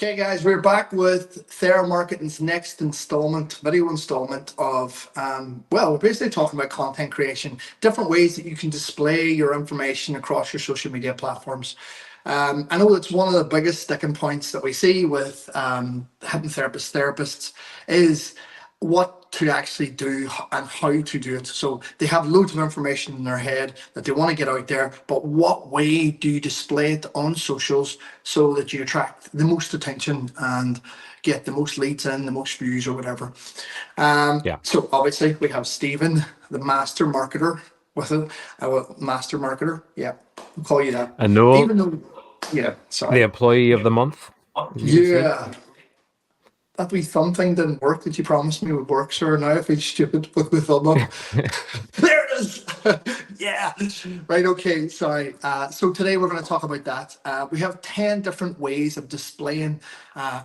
Okay, guys, we're back with TheraMarketing's next video installment of, we're basically talking about content creation, different ways that you can display your information across your social media platforms. I know it's one of the biggest sticking points that we see with hypnotherapists is what to actually do and how to do it. So they have loads of information in their head that they want to get out there, but what way do you display it on socials so that you attract the most attention and get the most leads in, the most views or whatever? So obviously we have Stephen, the master marketer with it, master marketer. Yeah, we'll call you that. And Noel, even though, the employee of the month. Yeah. That wee thumb thing didn't work that you promised me would work, sir. Now I feel stupid with my thumb up. There it is. Yeah. Right. Okay. Sorry. So today we're going to talk about that. We have 10 different ways of displaying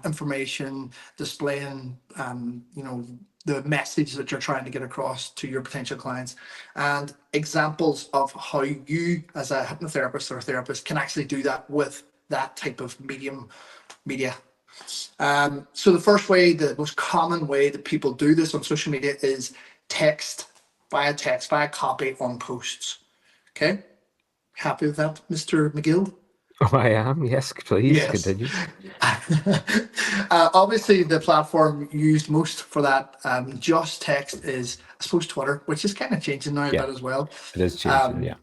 information, displaying, the message that you're trying to get across to your potential clients, and examples of how you, as a hypnotherapist or a therapist, can actually do that with that type of media. So the first way, the most common way that people do this on social media is text, via copy on posts. Okay, happy with that, Mr. McGill? Oh, I am. Yes, please continue. Obviously, the platform used most for that, just text, is, I suppose, Twitter, which is kind of changing now a bit as well. It is changing,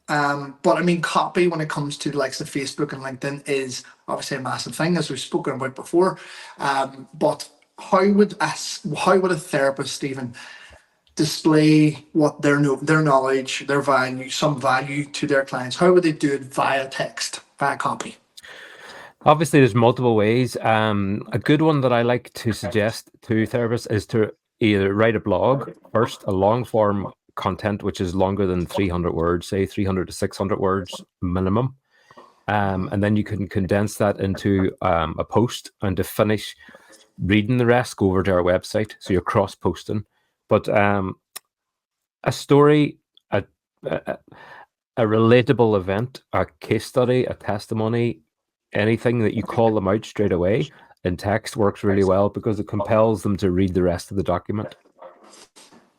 But I mean, copy when it comes to the likes of Facebook and LinkedIn is obviously a massive thing, as we've spoken about before. But how would a therapist, Stephen, display what their knowledge, their value, some value to their clients? How would they do it via text, via copy? Obviously, there's multiple ways. A good one that I like to suggest to therapists is to either write a blog first, a long form content which is longer than 300 words, say 300 to 600 words minimum, and then you can condense that into a post, and to finish reading the rest, go over to our website, so you're cross posting. But a story, a relatable event, a case study, a testimony, anything that you call them out straight away in text works really well, because it compels them to read the rest of the document.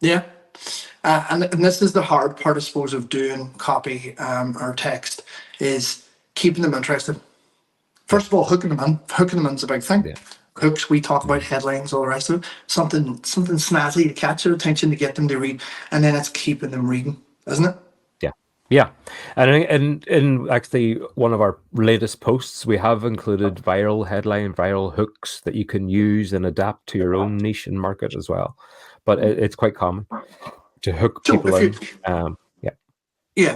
Yeah. And this is the hard part, I suppose, of doing copy or text, is keeping them interested. First of all, hooking them in is a big thing. Hooks, we talk about headlines, all the rest of it. Something snazzy to catch their attention, to get them to read, and then it's keeping them reading, isn't it? Yeah. And in actually one of our latest posts, we have included viral headline, viral hooks that you can use and adapt to your own niche and market as well. But it's quite common to hook people in.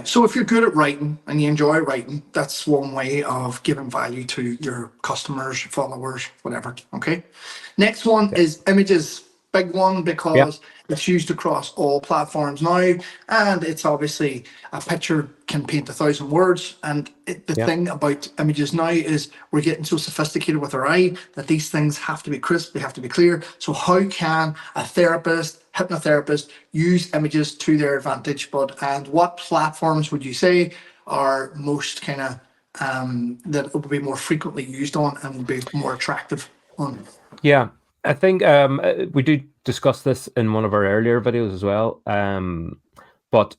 So if you're good at writing and you enjoy writing, that's one way of giving value to your customers, followers, whatever. Okay. Next one is images. Big one, because it's used across all platforms now, and it's obviously, a picture can paint 1,000 words. And the thing about images now is we're getting so sophisticated with our eye that these things have to be crisp, they have to be clear. So how can a therapist, hypnotherapist, use images to their advantage? And what platforms would you say are most kind of that would be more frequently used on and would be more attractive on? Yeah. I think we do discuss this in one of our earlier videos as well. But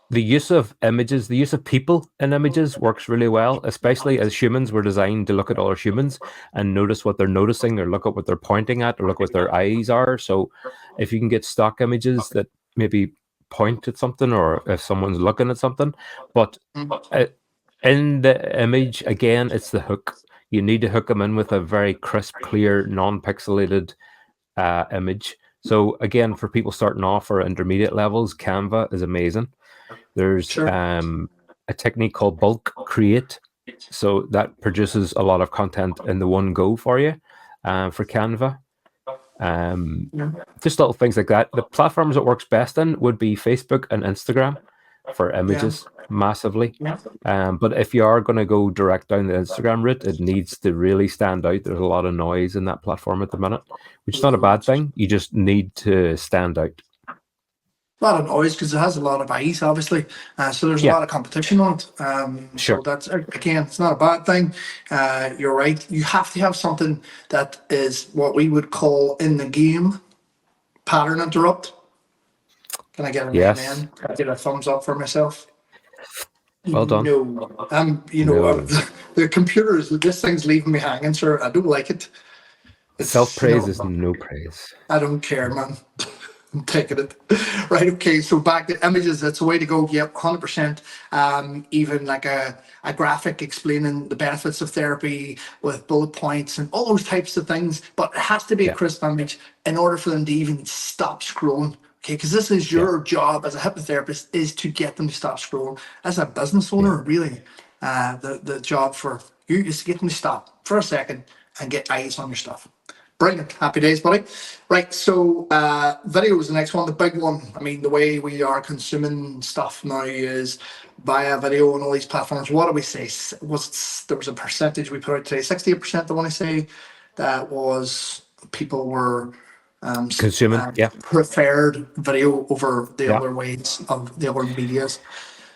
the use of images, the use of people in images works really well, especially as humans. We're designed to look at other humans and notice what they're noticing, or look at what they're pointing at, or look what their eyes are. So if you can get stock images that maybe point at something, or if someone's looking at something, but in the image, again, it's the hook. You need to hook them in with a very crisp, clear, non-pixelated image. So again, for people starting off or intermediate levels, Canva is amazing. There's a technique called bulk create. So that produces a lot of content in the one go for you for Canva. Just little things like that. The platforms it works best in would be Facebook and Instagram for images, massively. But if you are going to go direct down the Instagram route, it needs to really stand out. There's a lot of noise in that platform at the minute, which is not a bad thing. You just need to stand out. lot of noise because it has a lot of eyes, obviously. So there's a Yeah. lot of competition on it. Sure. So that's, again, it's not a bad thing. You're right. You have to have something that is what we would call in the game pattern interrupt. Can I get an Yes. amen? Can I get a thumbs up for myself? Well done. No, No. the computers, this thing's leaving me hanging, sir. I don't like it. Self-praise no, is no praise. I don't care, man. I'm taking it. Right, okay, so back to images, that's the way to go. Yep, 100%. Even like a graphic explaining the benefits of therapy with bullet points and all those types of things. But it has to be a Yeah. crisp image in order for them to even stop scrolling. Okay, because this is your job as a hypnotherapist, is to get them to stop scrolling. As a business owner, really, the job for you is to get them to stop for a second and get eyes on your stuff. Brilliant. Happy days, buddy. Right, so video is the next one, the big one. I mean, the way we are consuming stuff now is via video on all these platforms. What do we say? There was a percentage we put out today, 68%, I want to say, that was people were Consuming, yeah. preferred video over the Yeah. other ways of the other medias.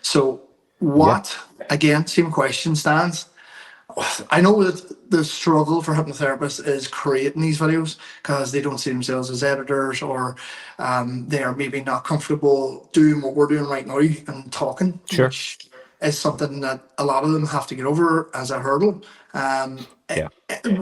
So what, again, same question stands. I know that the struggle for hypnotherapists is creating these videos because they don't see themselves as editors, or they are maybe not comfortable doing what we're doing right now and talking, Sure. which is something that a lot of them have to get over as a hurdle. Yeah.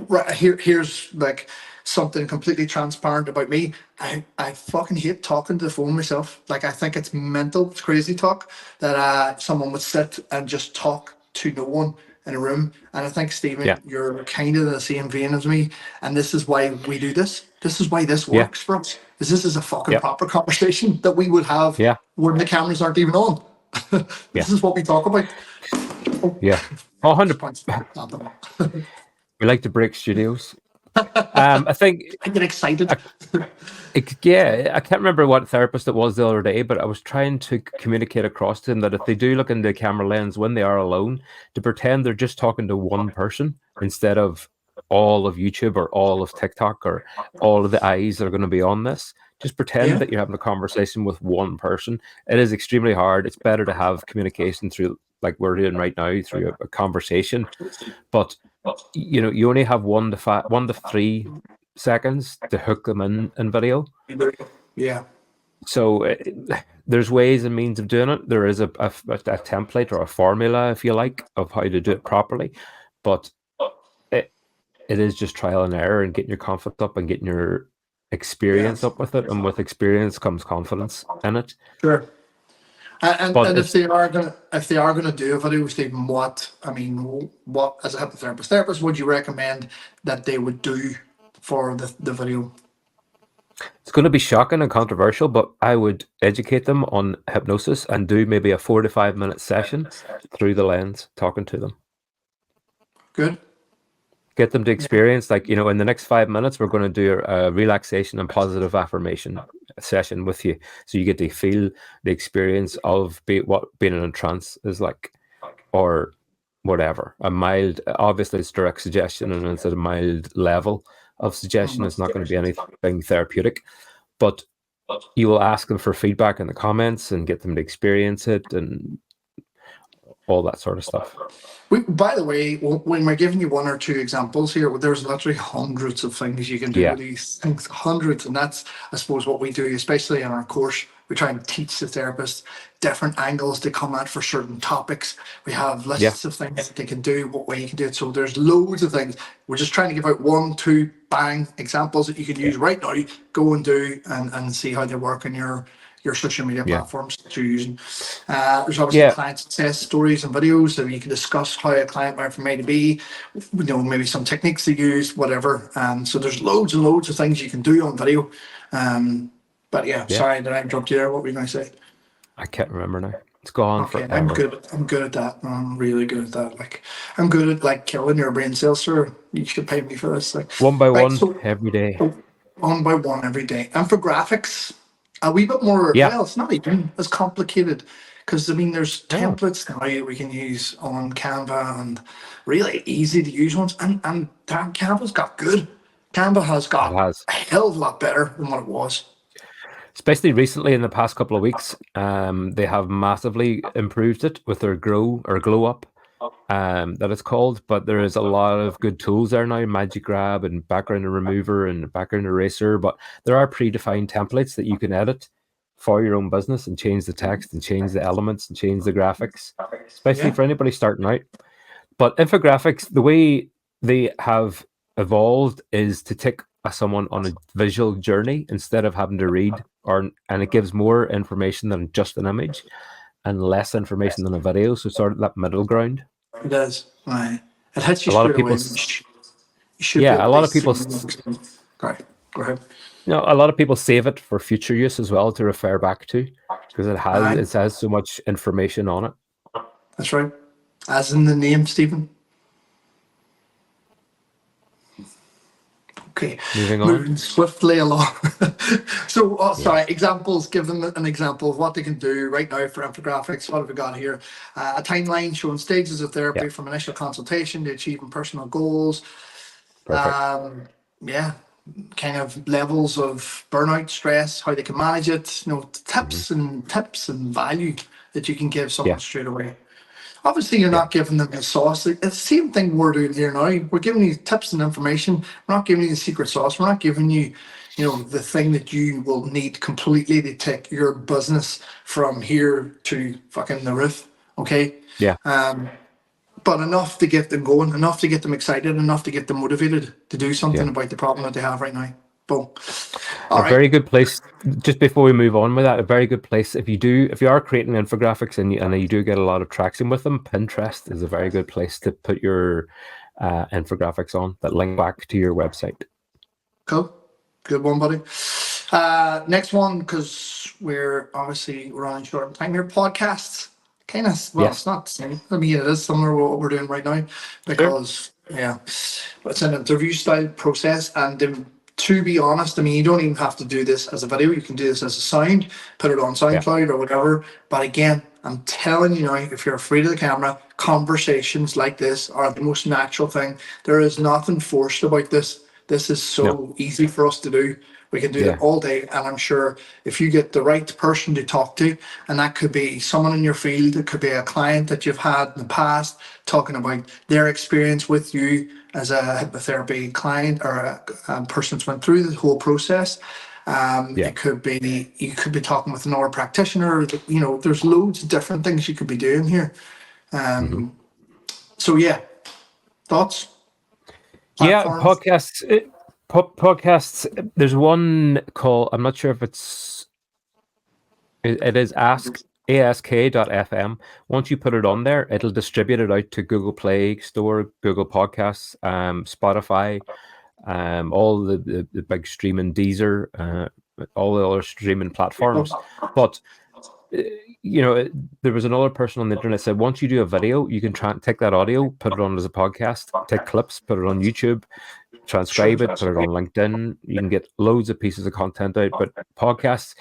Right, here's like something completely transparent about me. I fucking hate talking to the phone myself. Like, I think it's mental, it's crazy talk that someone would sit and just talk to no one in a room. And I think, Stephen, Yeah. you're kind of the same vein as me. And this is why we do this. This is why this works for us. Because this is a fucking Yeah. proper conversation that we would have Yeah. when the cameras aren't even on. This is what we talk about. Yeah. 100. Points. We like to break studios. I think, I get excited. I can't remember what therapist it was the other day, but I was trying to communicate across to them that if they do look in the camera lens when they are alone, to pretend they're just talking to one person instead of all of YouTube or all of TikTok or all of the eyes that are going to be on this. Just pretend that you're having a conversation with one person. It is extremely hard. It's better to have communication through, like we're doing right now, through a conversation. But you only have 1 to 3 seconds to hook them in video. Yeah. So there's ways and means of doing it. There is a template or a formula, if you like, of how to do it properly. But it is just trial and error and getting your confidence up and getting your experience up with it. And with experience comes confidence in it. Sure. And if they are gonna do a video, Stephen, what as a hypnotherapist would you recommend that they would do for the video? It's going to be shocking and controversial, but I would educate them on hypnosis and do maybe a 4 to 5 minute session through the lens, talking to them. Good. Get them to experience, like, in the next 5 minutes, we're going to do a relaxation and positive affirmation session with you. So you get to feel the experience of what being in a trance is like, or whatever. A mild, obviously it's direct suggestion and it's at a mild level of suggestion. It's not going to be anything therapeutic, but you will ask them for feedback in the comments and get them to experience it and all that sort of stuff. By the way, when we're giving you 1 or 2 examples here, there's literally hundreds of things you can do with these things, hundreds. And that's, I suppose, what we do, especially in our course. We try and teach the therapist different angles to come at for certain topics. We have lists of things that they can do, what way you can do it. So there's loads of things. We're just trying to give out 1, 2 bang examples that you can use right now. Go and do and see how they work in your social media platforms that you're using. There's obviously client success stories and videos, so you can discuss how a client went from A to B, maybe some techniques they use, whatever. So there's loads and loads of things you can do on video. But sorry, did I interrupt you there? What were you going to say? I can't remember now. It's gone forever. I'm good at that. I'm really good at that. Like, I'm good at killing your brain cells, sir. You should pay me for this. Like, 1 by 1 every day. 1 by 1 every day. And for graphics, a wee bit more. Well, it's not even as complicated because there's templates now we can use on Canva and really easy to use ones. And damn, Canva's got good. Canva has got a hell of a lot better than what it was. especially recently in the past couple of weeks, they have massively improved it with their Grow or Glow Up, that it's called. But there is a lot of good tools there now, Magic Grab and Background Remover and Background Eraser. But there are predefined templates that you can edit for your own business and change the text and change the elements and change the graphics, especially for anybody starting out. But infographics, the way they have evolved is to take someone on a visual journey instead of having to read, and it gives more information than just an image and less information than a video. So sort of that middle ground. It does. Right. It hits you A lot of straight away. people, You should yeah, be a able lot to of people, see- Sorry, go ahead. a lot of people save it for future use as well to refer back to, because it Aye. has so much information on it. That's right. As in the name, Stephen. Okay, Moving on. moving swiftly along. So, sorry, examples, give them an example of what they can do right now for infographics. What have we got here? A timeline showing stages of therapy from initial consultation to achieving personal goals. Perfect. Yeah, kind of levels of burnout, stress, how they can manage it, tips and value that you can give someone straight away. Obviously, you're not giving them the sauce. It's the same thing we're doing here now. We're giving you tips and information. We're not giving you the secret sauce. We're not giving you, the thing that you will need completely to take your business from here to fucking the roof. Okay. Yeah. But enough to get them going, enough to get them excited, enough to get them motivated to do something about the problem that they have right now. Boom. All right. Very good place. Just before we move on with that, a very good place if you are creating infographics and you do get a lot of traction with them. Pinterest is a very good place to put your infographics on that link back to your website. Cool. Good one, buddy. Next one, because we're running short on time here. Podcasts. Kind of, it's not the same. I mean, it is similar to what we're doing right now because, it's an interview style process. And to be honest, I mean, you don't even have to do this as a video. You can do this as a sound, put it on SoundCloud or whatever. But again, I'm telling you now, if you're afraid of the camera, conversations like this are the most natural thing. There is nothing forced about this. This is so easy for us to do. We can do it all day. And I'm sure if you get the right person to talk to, and that could be someone in your field, it could be a client that you've had in the past, talking about their experience with you as a hypnotherapy client or a person that's went through the whole process. It could be, you could be talking with another practitioner. There's loads of different things you could be doing here. So thoughts? Platforms? Podcasts. There's one called, I'm not sure if it is ask.fm. Once you put it on there, it'll distribute it out to Google Play Store, Google Podcasts, Spotify, all the big streaming, Deezer, all the other streaming platforms. But there was another person on the internet said once you do a video, you can take that audio, put it on as a podcast, take clips, put it on YouTube, transcribe it, put it on LinkedIn. You can get loads of pieces of content out. But podcasts,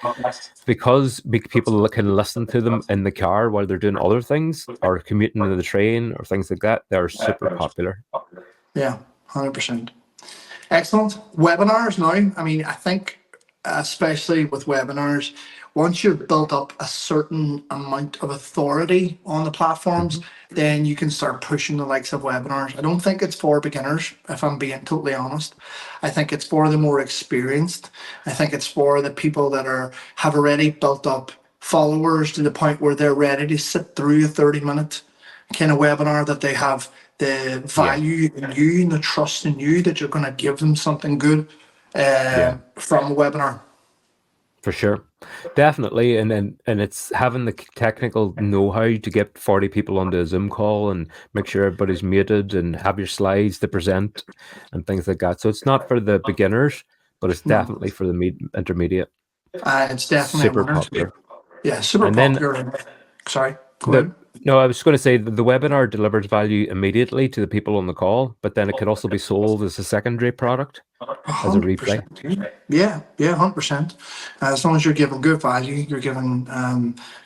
because people can listen to them in the car while they're doing other things or commuting to the train or things like that, they're super popular. Yeah, 100%. Excellent. Webinars now. I mean, I think especially with webinars, once you've built up a certain amount of authority on the platforms, then you can start pushing the likes of webinars. I don't think it's for beginners, if I'm being totally honest. I think it's for the more experienced. I think it's for the people that have already built up followers to the point where they're ready to sit through a 30-minute kind of webinar, that they have the value in you and the trust in you that you're going to give them something good from a webinar. For sure. Definitely. And it's having the technical know-how to get 40 people onto a Zoom call and make sure everybody's muted and have your slides to present and things like that. So it's not for the beginners, but it's definitely for the intermediate. It's definitely super popular. Yeah, super popular. Sorry, Go The, ahead. no, I was going to say that the webinar delivers value immediately to the people on the call, but then it could also be sold as a secondary product as a replay. 100%. Yeah, 100%. As long as you're giving good value, you're giving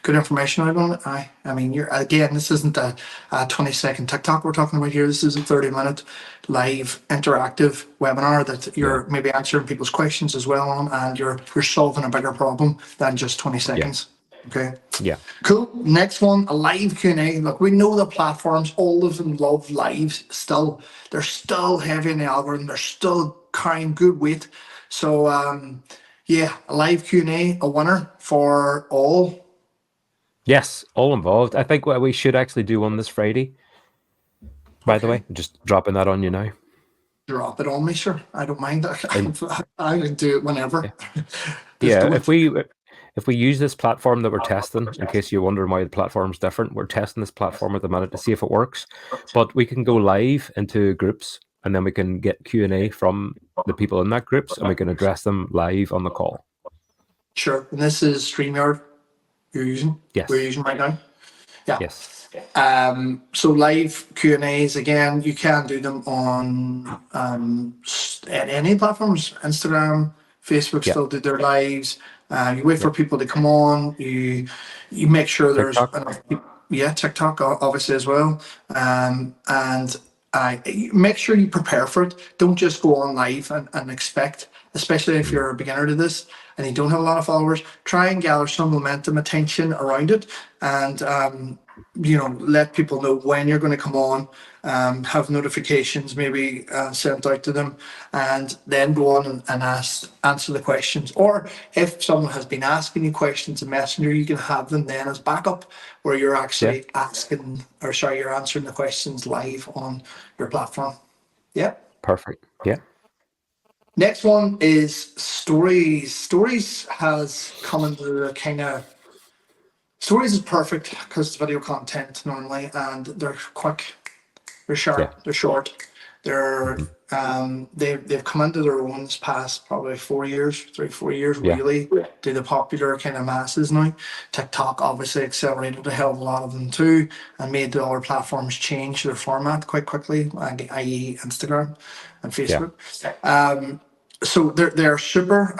good information out on it. I mean, you're again, this isn't a 20-second TikTok we're talking about here. This is a 30-minute live interactive webinar that you're maybe answering people's questions as well on, and you're solving a bigger problem than just 20 seconds. Okay. Yeah. Cool. Next one, a live Q&A. Look, we know the platforms, all of them love lives still. They're still heavy in the algorithm. They're still carrying good weight. So, yeah, a live Q&A, a winner for all. Yes, all involved. I think we should actually do one this Friday. By the way, just dropping that on you now. Drop it on me, sure. I don't mind. I can do it whenever. Yeah, if we use this platform that we're testing, in case you're wondering why the platform's different, we're testing this platform at the minute to see if it works. But we can go live into groups, and then we can get Q&A from the people in that groups, and we can address them live on the call. Sure. And this is StreamYard you're using? Yes. We're using right now? Yeah. Yes. So live Q&As, again, you can do them on at any platforms, Instagram, Facebook still do their lives. You wait for people to come on, you make sure there's enough people. Yeah, TikTok obviously as well. And make sure you prepare for it. Don't just go on live and expect, especially if you're a beginner to this and you don't have a lot of followers, try and gather some momentum, attention around it, and let people know when you're going to come on, have notifications maybe sent out to them, and then go on and answer the questions. Or if someone has been asking you questions in Messenger, you can have them then as backup, where you're actually you're answering the questions live on your platform. Yeah. Perfect. Yeah. Next one is stories. Stories has come into the kind of Stories is perfect because it's video content normally, and they're quick, they're sharp, they're short, they're they've come into their own this past probably 4 years, 3-4 years really to the popular kind of masses now. TikTok obviously accelerated a hell of a lot of them too, and made the other platforms change their format quite quickly, i.e. Instagram and Facebook. So they're super.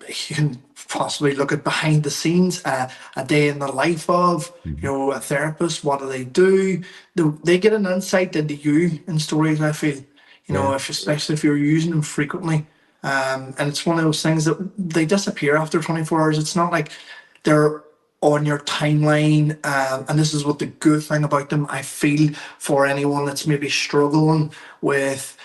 You can possibly look at behind the scenes, a day in the life of a therapist. What do they do? They get an insight into you in stories. I feel, especially if you're using them frequently, and it's one of those things that they disappear after 24 hours. It's not like they're on your timeline, and this is what the good thing about them, I feel, for anyone that's maybe struggling with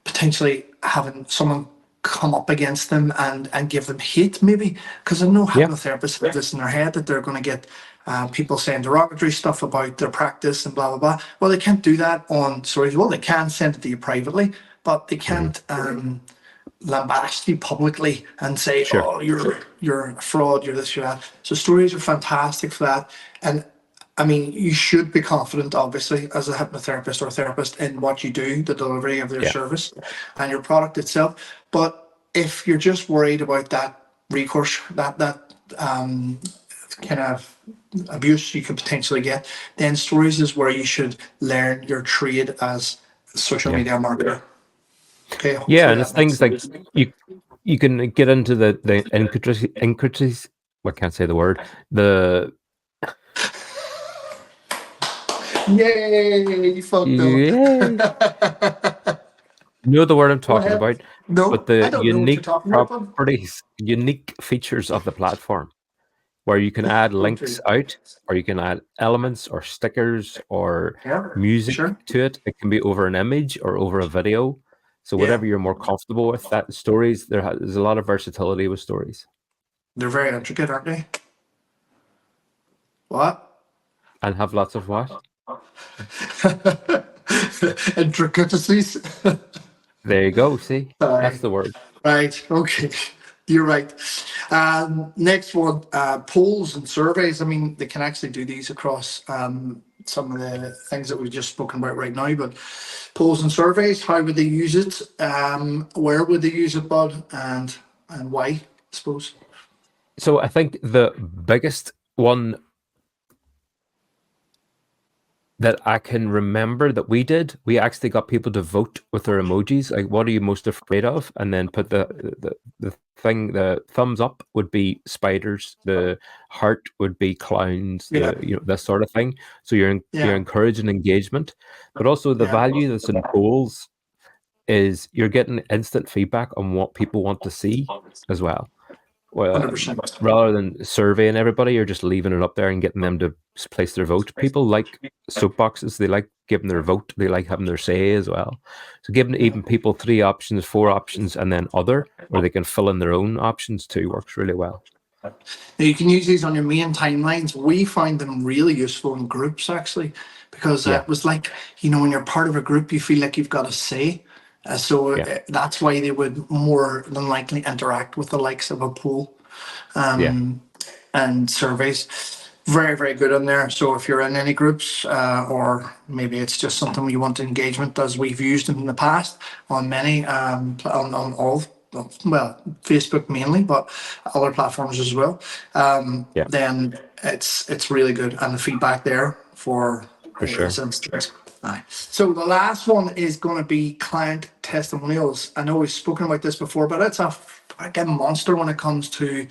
potentially having someone come up against them and give them hate, maybe, because I know hypnotherapists have this in their head that they're going to get people saying derogatory stuff about their practice and blah blah blah. Well, they can't do that on stories. Well, they can send it to you privately, but they can't lambast you publicly and say, oh, you're a fraud, you're this, you're that. So stories are fantastic for that. And I mean, you should be confident, obviously, as a hypnotherapist or a therapist in what you do, the delivery of your service and your product itself. But if you're just worried about that recourse, that kind of abuse you could potentially get, then stories is where you should learn your trade as a social media marketer. Okay. Yeah, and it's things like you can get into the intricacies. I can't say the word. Yay! You fucked up. You know the word I'm talking about? No, but the I don't unique know what you're talking about. properties, unique features of the platform, where you can add links out, or you can add elements or stickers or music to it. It can be over an image or over a video. So whatever you're more comfortable with. That stories, there's a lot of versatility with stories. They're very intricate, aren't they? What? And have lots of what? Intricacies. There you go. See, that's the word. Right. Okay. You're right. Next one, polls and surveys. I mean, they can actually do these across some of the things that we've just spoken about right now. But polls and surveys, how would they use it? Where would they use it, Bud? And why, I suppose? So I think the biggest one that I can remember that we actually got people to vote with their emojis. Like, what are you most afraid of? And then put the thing, the thumbs up would be spiders, the heart would be clowns, Yeah. this sort of thing. So you're Yeah. encouraging engagement, but also the Yeah. value that's in polls is you're getting instant feedback on what people want to see as well. Well, 100%. rather than surveying everybody, you're just leaving it up there and getting them to place their vote. People like soapboxes; they like giving their vote. They like having their say as well. So giving even people 3 options, 4 options, and then other, where they can fill in their own options too, works really well. Now you can use these on your main timelines. We find them really useful in groups, actually, because it was like, when you're part of a group, you feel like you've got a say. That's why they would more than likely interact with the likes of a poll and surveys. Very, very good on there. So if you're in any groups, or maybe it's just something you want engagement, as we've used in the past on many, on all, well, Facebook mainly, but other platforms as well, then it's really good. And the feedback there for sure. Aye. So the last one is going to be client testimonials. I know we've spoken about this before, but it's a monster when it comes to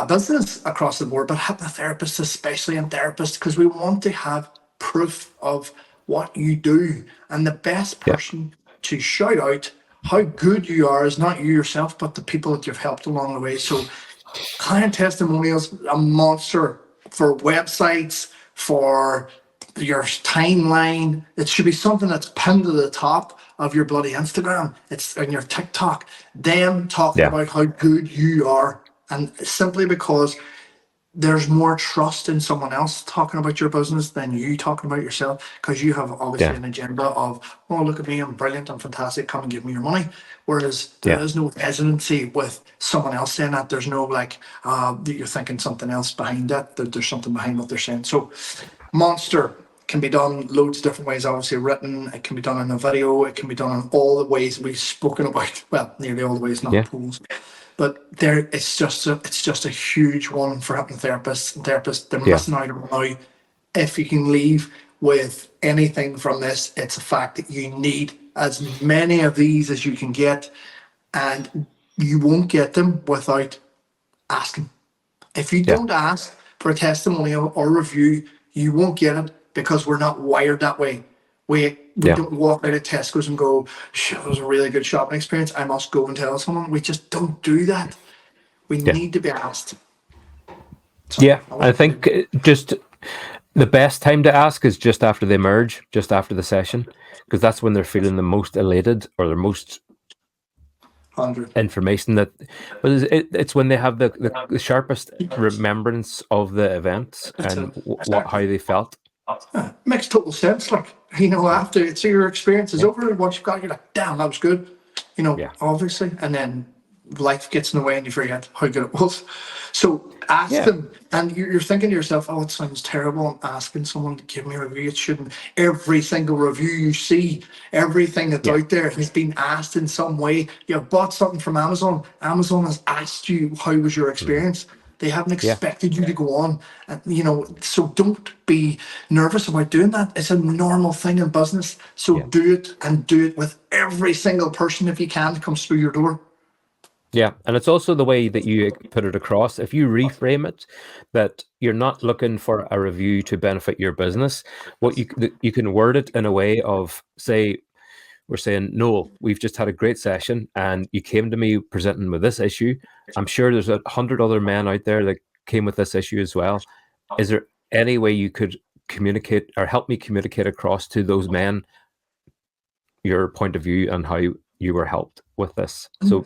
business across the board, but hypnotherapists especially, and therapists, because we want to have proof of what you do. And the best person to shout out how good you are is not you yourself, but the people that you've helped along the way. So client testimonials, a monster for websites, for your timeline. It should be something that's pinned to the top of your bloody Instagram. It's on your TikTok. Them talking about how good you are. And simply because there's more trust in someone else talking about your business than you talking about yourself, because you have obviously an agenda of, oh, look at me, I'm brilliant, I'm fantastic, come and give me your money. Whereas there is no hesitancy with someone else saying that. There's no that you're thinking something else behind that there's something behind what they're saying. So monster can be done loads of different ways. Obviously written, it can be done in a video, it can be done in all the ways we've spoken about. Well, nearly all the ways, not pools. But it's just a huge one for hypnotherapists and therapists. They're missing out on now. If you can leave with anything from this, it's the fact that you need as many of these as you can get, and you won't get them without asking. If you don't ask for a testimonial or review, you won't get it, because we're not wired that way. We don't walk out of Tesco's and go, shit, it was a really good shopping experience, I must go and tell someone. We just don't do that. We need to be asked. So, I think just the best time to ask is just after they merge, just after the session, because that's when they're feeling the most elated, or the most 100. information that, but it's when they have the sharpest remembrance of the events and how they felt. Makes total sense. Like, after it's your experience is over, once you've got it, you're like, damn, that was good. Obviously. And then life gets in the way and you forget how good it was. So ask them, and you're thinking to yourself, oh, it sounds terrible, I'm asking someone to give me a review. It shouldn't. Every single review you see, everything that's out there has been asked in some way. You have bought something from Amazon. Amazon has asked you, how was your experience? They haven't expected you to go on. And, so don't be nervous about doing that. It's a normal thing in business. So do it, and do it with every single person if you can that comes through your door. Yeah, and it's also the way that you put it across. If you reframe it, that you're not looking for a review to benefit your business, what you can word it in a way of, say, we're saying, Noel, we've just had a great session and you came to me presenting with this issue. I'm sure there's 100 other men out there that came with this issue as well. Is there any way you could communicate or help me communicate across to those men your point of view and how you were helped with this? So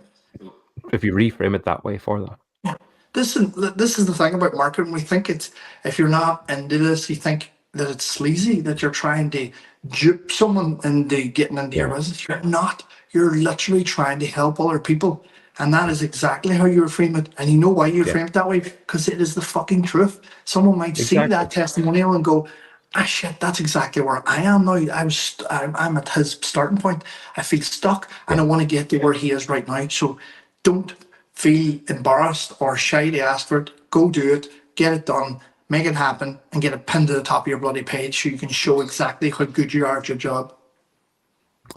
if you reframe it that way for them. This is the thing about marketing. We think it's, if you're not into this, you think that it's sleazy, that you're trying to dupe someone into getting into your business. You're not. You're literally trying to help other people. And that is exactly how you frame it. And you know why you frame it that way? Because it is the fucking truth. Someone might see that testimonial and go, ah, shit, that's exactly where I am now. I'm at his starting point. I feel stuck and I want to get to where he is right now. So don't feel embarrassed or shy to ask for it. Go do it. Get it done. make it happen, and get it pinned to the top of your bloody page so you can show exactly how good you are at your job.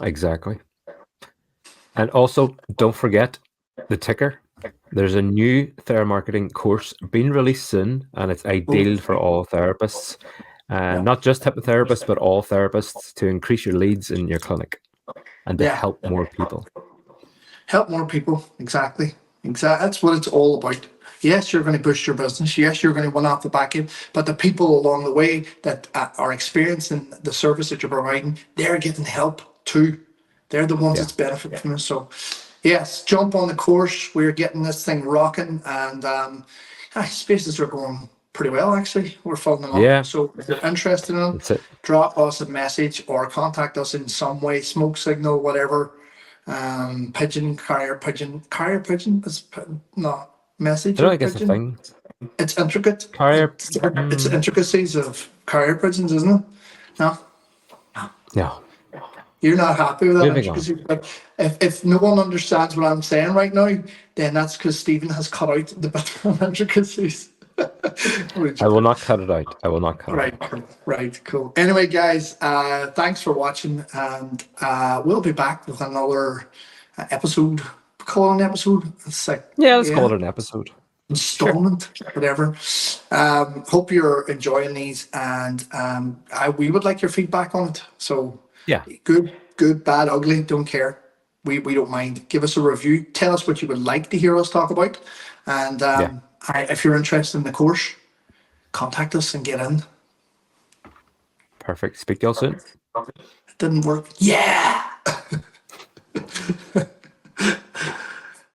Exactly. And also, don't forget the ticker. There's a new TheraMarketing course being released soon, and it's ideal for all therapists, and not just hypnotherapists, but all therapists, to increase your leads in your clinic and to help more people. Help more people. Exactly. That's what it's all about. Yes, you're going to boost your business. Yes, you're going to win off the back end, but the people along the way that are experiencing the service that you're providing, they're getting help too. They're the ones that's benefiting from it. So, yes, jump on the course. We're getting this thing rocking, and spaces are going pretty well, actually. We're filling them up. Yeah. So if you're interested in That's them, it. drop us a message or contact us in some way, smoke signal, whatever. Carrier pigeon is message. I don't think it's a thing. It's intricate. Carrier. It's intricacies of carrier pigeons, isn't it? No, No. you're not happy with that Moving on. intricacy. But if no one understands what I'm saying right now, then that's because Stephen has cut out the bit of intricacies. I will not cut it out. I will not cut it out. Right, cool. Anyway, guys, thanks for watching, and we'll be back with another episode. Call it an episode. It's like, Yeah, let's call it an episode. Installment, whatever. Hope you're enjoying these, and we would like your feedback on it. So Yeah. good, bad, ugly, don't care. We don't mind. Give us a review. Tell us what you would like to hear us talk about, and if you're interested in the course, contact us and get in. Perfect. Speak to you all soon. It didn't work. Yeah.